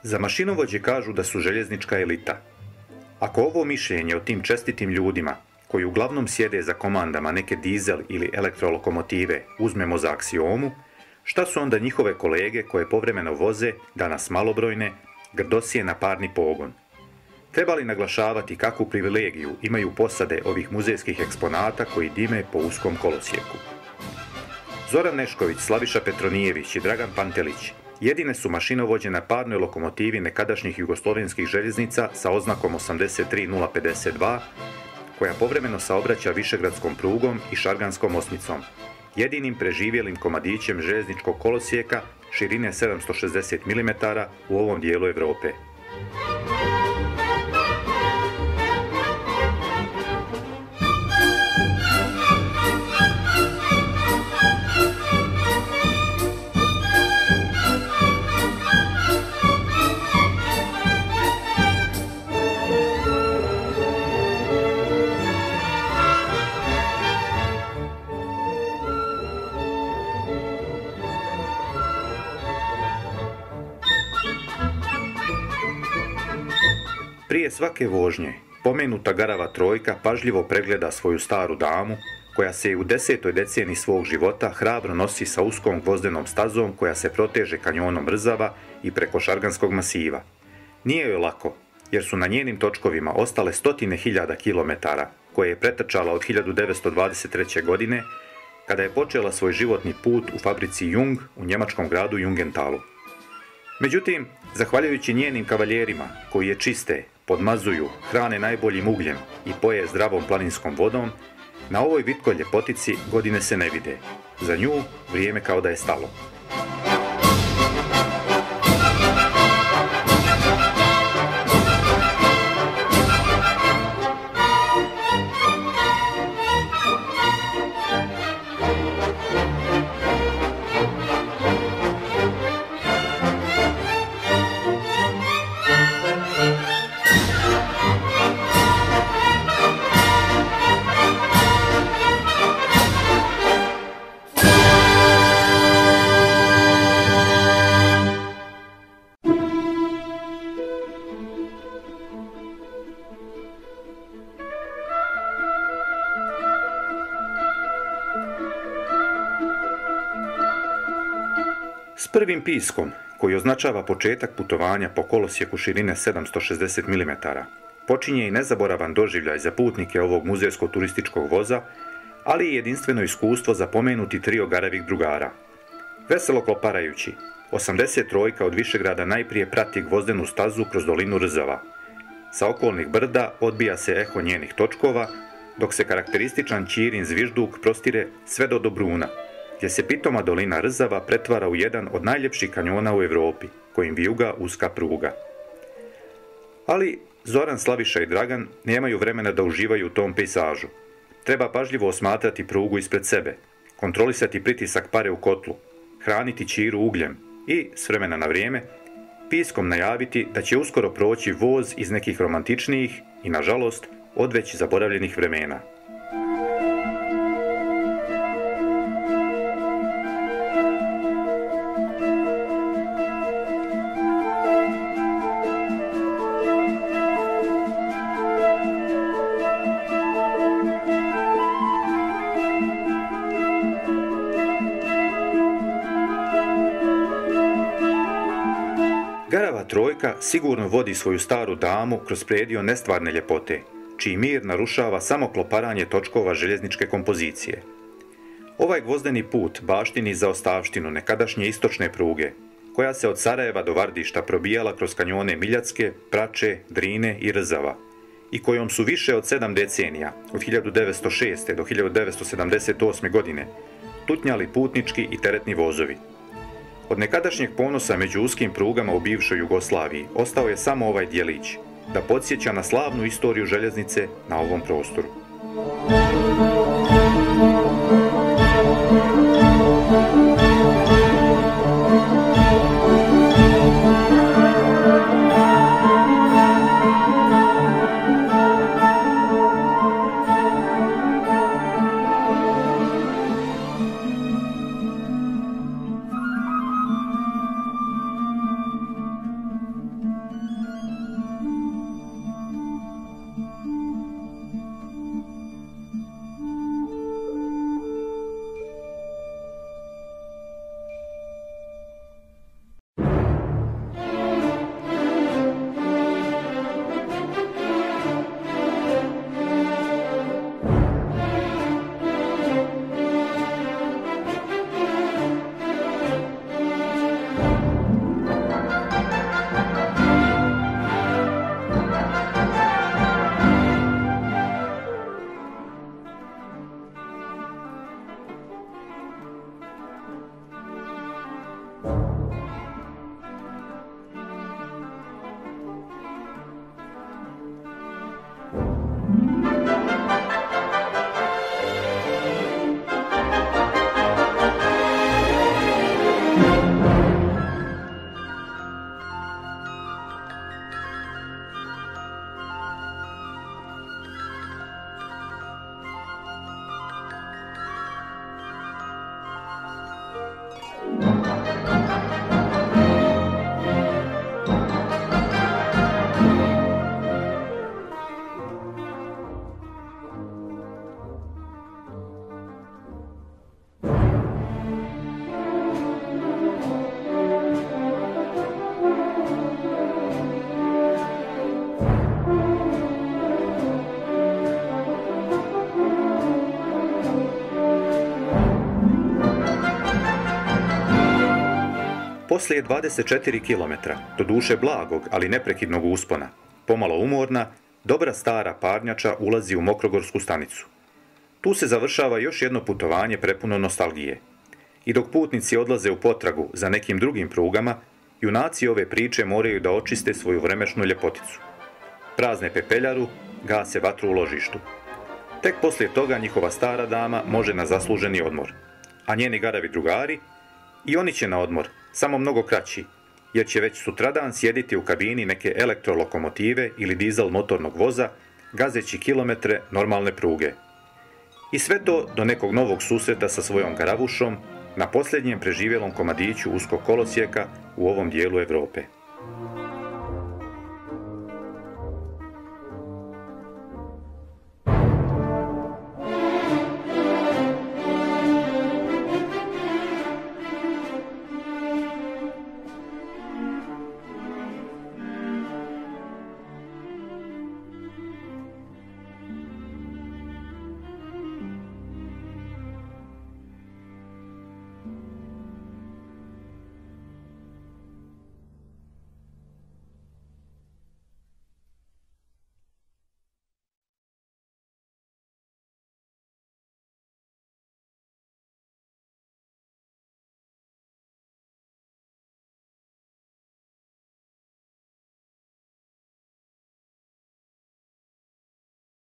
Za mašinovođe kažu da su željeznička elita. Ako ovo mišljenje o tim čestitim ljudima, koji uglavnom sjede za komandama neke dizel ili elektrolokomotive, uzmemo za aksiomu, šta su onda njihove kolege koje povremeno voze, danas malobrojne, grdosije na parni pogon? Treba li naglašavati kakvu privilegiju imaju posade ovih muzejskih eksponata koji dime po uskom kolosijeku? Zoran Nešković, Slaviša Petronijević i Dragan Pantelić jedine su mašinovođe na parnoj lokomotivi nekadašnjih jugoslovenskih željeznica sa oznakom 83052, koja povremeno saobraća Višegradskom prugom i Šarganskom osmicom, jedinim preživjelim komadićem željezničkog kolosijeka širine 760 mm u ovom dijelu Europe. Prije svake vožnje, pomenuta garava trojka pažljivo pregleda svoju staru damu, koja se u 10. deceniji svog života hrabro nosi sa uskom gvozdenom stazom koja se proteže kanjonom Rzava i preko Šarganskog masiva. Nije joj lako, jer su na njenim točkovima ostale stotine hiljada kilometara, koje je pretrčala od 1923. godine, kada je počela svoj životni put u fabrici Jung u njemačkom gradu Jungentalu. Međutim, zahvaljujući njenim kavaljerima, koji je čiste, podmazuju, hrane najboljim ugljem i poje zdravom planinskom vodom, na ovoj vitkoj ljepotici godine se ne vide. Za nju vrijeme kao da je stalo. S prvim piskom, koji označava početak putovanja po kolosijeku širine 760 mm, počinje i nezaboravan doživljaj za putnike ovog muzejsko-turističkog voza, ali i jedinstveno iskustvo za pomenuti trio garavih drugara. Veselo kloparajući, 83 od Višegrada najprije prati gvozdenu stazu kroz dolinu Rzava. Sa okolnih brda odbija se eho njenih točkova, dok se karakterističan Ćirin zvižduk prostire sve do Dobruna, gdje se pitoma dolina Rzava pretvara u jedan od najljepših kanjona u Europi, kojim vijuga uska pruga. Ali Zoran, Slaviša i Dragan nemaju vremena da uživaju u tom pejsažu. Treba pažljivo osmatrati prugu ispred sebe, kontrolisati pritisak pare u kotlu, hraniti Ćiru ugljem i, s vremena na vrijeme, piskom najaviti da će uskoro proći voz iz nekih romantičnijih i, nažalost, odveć zaboravljenih vremena. Garava trojka sigurno vodi svoju staru damu kroz predio nestvarne ljepote, čiji mir narušava samo kloparanje točkova željezničke kompozicije. Ovaj gvozdeni put baštini zaostavštinu nekadašnje istočne pruge, koja se od Sarajeva do Vardišta probijala kroz kanjone Miljacke, Prače, Drine i Rzava, i kojom su više od 7 decenija, od 1906. do 1978. godine, tutnjali putnički i teretni vozovi. Od nekadašnjeg ponosa među uskim prugama u bivšoj Jugoslaviji ostao je samo ovaj djelić, da podsjeća na slavnu istoriju željeznice na ovom prostoru. Poslije 24 km, doduše blagog, ali neprekidnog uspona, pomalo umorna, dobra stara parnjača ulazi u Mokrogorsku stanicu. Tu se završava još jedno putovanje prepuno nostalgije. I dok putnici odlaze u potragu za nekim drugim prugama, junaci ove priče moraju da očiste svoju vremešnu ljepoticu. Prazne pepeljaru, gase vatru u ložištu. Tek poslije toga njihova stara dama može na zasluženi odmor. A njeni garavi drugari, i oni će na odmor, samo mnogo kraći, jer će već sutradan sjediti u kabini neke elektrolokomotive ili dizel motornog voza, gazeći kilometre normalne pruge. I sve to do nekog novog susreta sa svojom garavušom na posljednjem preživjelom komadiću uskog kolosijeka u ovom dijelu Europe.